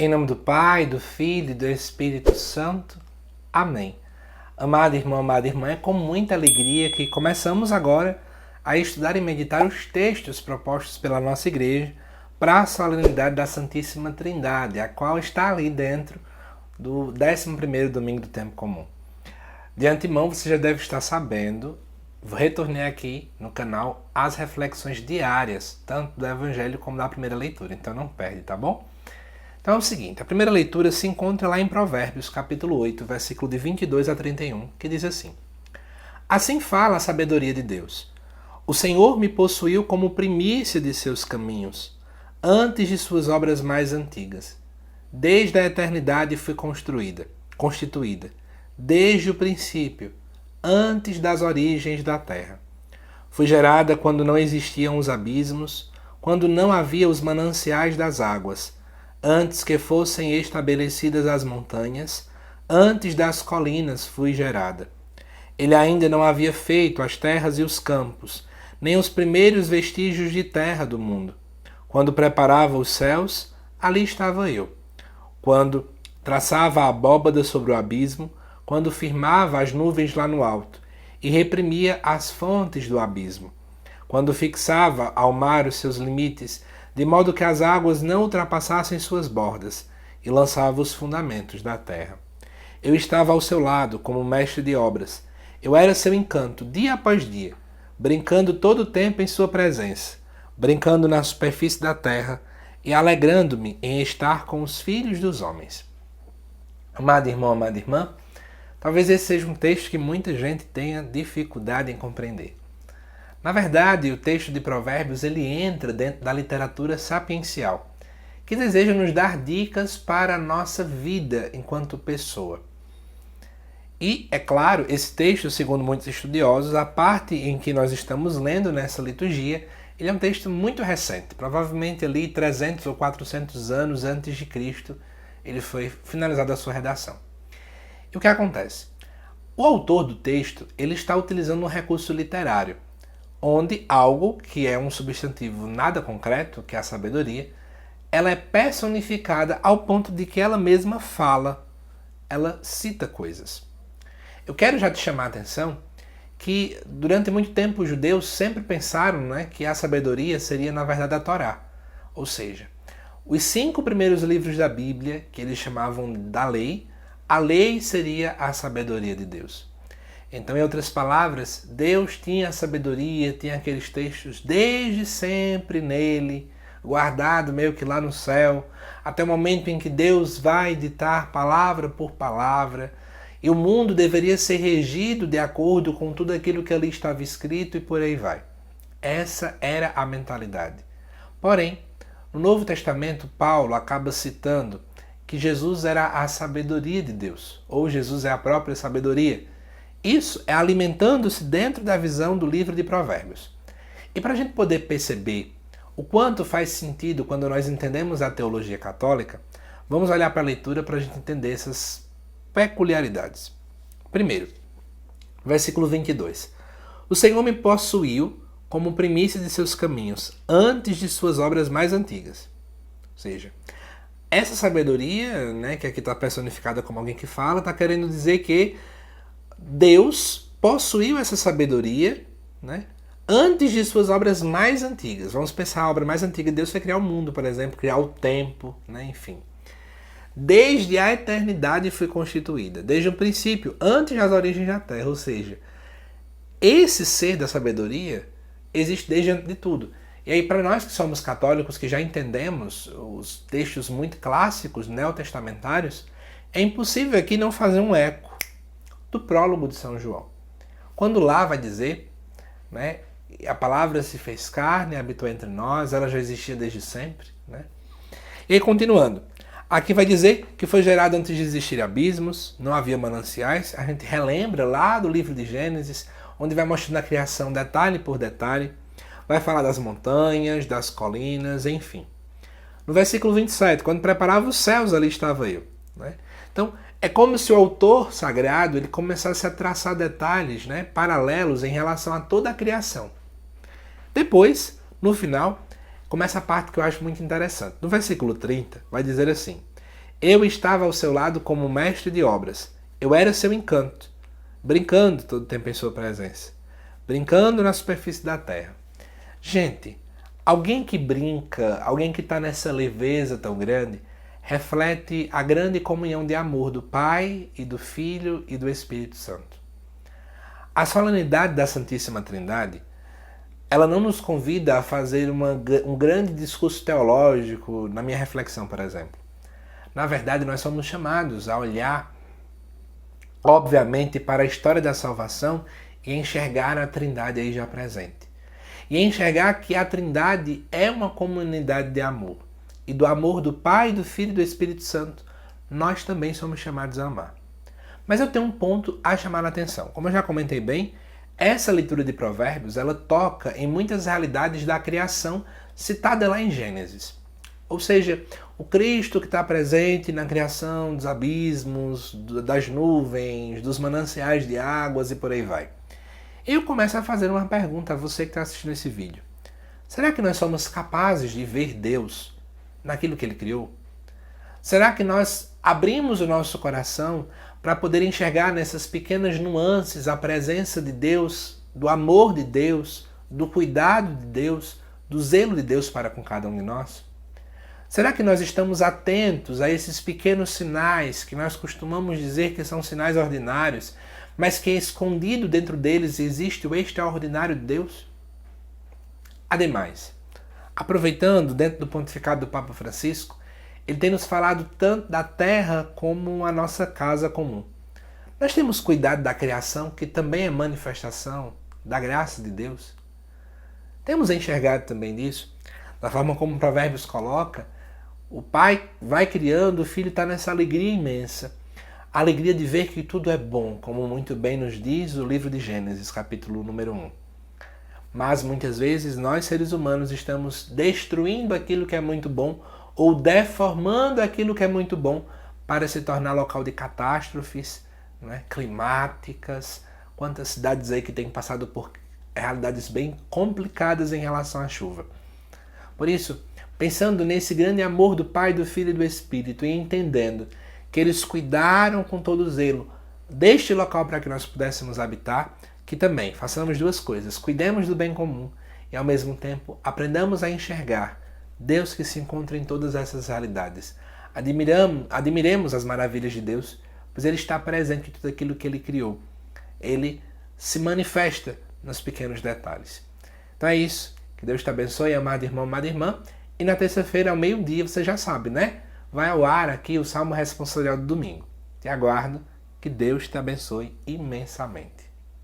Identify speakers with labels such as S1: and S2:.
S1: Em nome do Pai, do Filho e do Espírito Santo. Amém. Amado irmão, amada irmã, é com muita alegria que começamos agora a estudar e meditar os textos propostos pela nossa igreja para a solenidade da Santíssima Trindade, a qual está ali dentro do 11º domingo do tempo comum. De antemão, você já deve estar sabendo, retornei aqui no canal as reflexões diárias, tanto do Evangelho como da primeira leitura, então não perde, tá bom? Então é o seguinte, a primeira leitura se encontra lá em Provérbios, capítulo 8, versículo de 22 a 31, que diz assim: Assim fala a sabedoria de Deus. O Senhor me possuiu como primícia de seus caminhos, antes de suas obras mais antigas. Desde a eternidade fui constituída, desde o princípio, antes das origens da terra. Fui gerada quando não existiam os abismos, quando não havia os mananciais das águas, antes que fossem estabelecidas as montanhas, antes das colinas fui gerada. Ele ainda não havia feito as terras e os campos, nem os primeiros vestígios de terra do mundo. Quando preparava os céus, ali estava eu. Quando traçava a abóbada sobre o abismo, quando firmava as nuvens lá no alto, e reprimia as fontes do abismo. Quando fixava ao mar os seus limites, de modo que as águas não ultrapassassem suas bordas, e lançava os fundamentos da terra. Eu estava ao seu lado como mestre de obras. Eu era seu encanto, dia após dia, brincando todo o tempo em sua presença, brincando na superfície da terra e alegrando-me em estar com os filhos dos homens. Amado irmão, amada irmã, talvez esse seja um texto que muita gente tenha dificuldade em compreender. Na verdade, o texto de Provérbios ele entra dentro da literatura sapiencial, que deseja nos dar dicas para a nossa vida enquanto pessoa. E, é claro, esse texto, segundo muitos estudiosos, a parte em que nós estamos lendo nessa liturgia, ele é um texto muito recente, provavelmente ali 300 ou 400 anos antes de Cristo, ele foi finalizada a sua redação. E o que acontece? O autor do texto ele está utilizando um recurso literário, onde algo que é um substantivo nada concreto, que é a sabedoria, ela é personificada ao ponto de que ela mesma fala, ela cita coisas. Eu quero já te chamar a atenção que durante muito tempo os judeus sempre pensaram, que a sabedoria seria na verdade a Torá, ou seja, os 5 primeiros livros da Bíblia, que eles chamavam da lei, a lei seria a sabedoria de Deus. Então, em outras palavras, Deus tinha a sabedoria, tinha aqueles textos desde sempre nele, guardado meio que lá no céu, até o momento em que Deus vai ditar palavra por palavra, e o mundo deveria ser regido de acordo com tudo aquilo que ali estava escrito e por aí vai. Essa era a mentalidade. Porém, no Novo Testamento, Paulo acaba citando que Jesus era a sabedoria de Deus, ou Jesus é a própria sabedoria. Isso é alimentando-se dentro da visão do livro de Provérbios. E para a gente poder perceber o quanto faz sentido quando nós entendemos a teologia católica, vamos olhar para a leitura para a gente entender essas peculiaridades. Primeiro, versículo 22. O Senhor me possuiu como primícia de seus caminhos, antes de suas obras mais antigas. Ou seja, essa sabedoria, que aqui está personificada como alguém que fala, está querendo dizer que Deus possuiu essa sabedoria, antes de suas obras mais antigas. Vamos pensar, a obra mais antiga de Deus foi criar o mundo, por exemplo, criar o tempo, enfim. Desde a eternidade foi constituída, desde o princípio, antes das origens da terra, ou seja, esse ser da sabedoria existe desde antes de tudo. E aí, para nós que somos católicos, que já entendemos os textos muito clássicos, neotestamentários, é impossível aqui não fazer um eco do prólogo de São João. Quando lá vai dizer, a palavra se fez carne, habitou entre nós, ela já existia desde sempre. E aí, continuando, aqui vai dizer que foi gerado antes de existir abismos, não havia mananciais, a gente relembra lá do livro de Gênesis, onde vai mostrando a criação detalhe por detalhe, vai falar das montanhas, das colinas, enfim. No versículo 27, quando preparava os céus, ali estava eu. Então, é como se o autor sagrado ele começasse a traçar detalhes paralelos em relação a toda a criação. Depois, no final, começa a parte que eu acho muito interessante. No versículo 30, vai dizer assim: Eu estava ao seu lado como mestre de obras. Eu era seu encanto, brincando todo o tempo em sua presença, brincando na superfície da terra. Gente, alguém que brinca, alguém que está nessa leveza tão grande, reflete a grande comunhão de amor do Pai e do Filho e do Espírito Santo. A solenidade da Santíssima Trindade, ela não nos convida a fazer um grande discurso teológico, na minha reflexão, por exemplo. Na verdade, nós somos chamados a olhar, obviamente, para a história da salvação e enxergar a Trindade aí já presente. E enxergar que a Trindade é uma comunidade de amor. E do amor do Pai, do Filho e do Espírito Santo, nós também somos chamados a amar. Mas eu tenho um ponto a chamar a atenção. Como eu já comentei bem, essa leitura de Provérbios, ela toca em muitas realidades da criação citada lá em Gênesis. Ou seja, o Cristo que está presente na criação dos abismos, das nuvens, dos mananciais de águas e por aí vai. Eu começo a fazer uma pergunta a você que está assistindo esse vídeo. Será que nós somos capazes de ver Deus naquilo que Ele criou? Será que nós abrimos o nosso coração para poder enxergar nessas pequenas nuances a presença de Deus, do amor de Deus, do cuidado de Deus, do zelo de Deus para com cada um de nós? Será que nós estamos atentos a esses pequenos sinais que nós costumamos dizer que são sinais ordinários, mas que escondido dentro deles existe o extraordinário de Deus? Ademais, aproveitando dentro do pontificado do Papa Francisco, ele tem nos falado tanto da terra como a nossa casa comum. Nós temos cuidado da criação, que também é manifestação da graça de Deus? Temos enxergado também nisso? Da forma como o Provérbios coloca, o pai vai criando, o filho está nessa alegria imensa. A alegria de ver que tudo é bom, como muito bem nos diz o livro de Gênesis, capítulo número 1. Mas muitas vezes nós, seres humanos, estamos destruindo aquilo que é muito bom ou deformando aquilo que é muito bom para se tornar local de catástrofes, né, climáticas. Quantas cidades aí que têm passado por realidades bem complicadas em relação à chuva. Por isso, pensando nesse grande amor do Pai, do Filho e do Espírito e entendendo que eles cuidaram com todo zelo deste local para que nós pudéssemos habitar, que também façamos duas coisas: cuidemos do bem comum e ao mesmo tempo aprendamos a enxergar Deus que se encontra em todas essas realidades. Admiremos as maravilhas de Deus, pois Ele está presente em tudo aquilo que Ele criou. Ele se manifesta nos pequenos detalhes. Então é isso. Que Deus te abençoe, amado irmão, amada irmã. E na terça-feira, ao meio-dia, você já sabe, né? Vai ao ar aqui o Salmo Responsorial do domingo. Te aguardo. Que Deus te abençoe imensamente.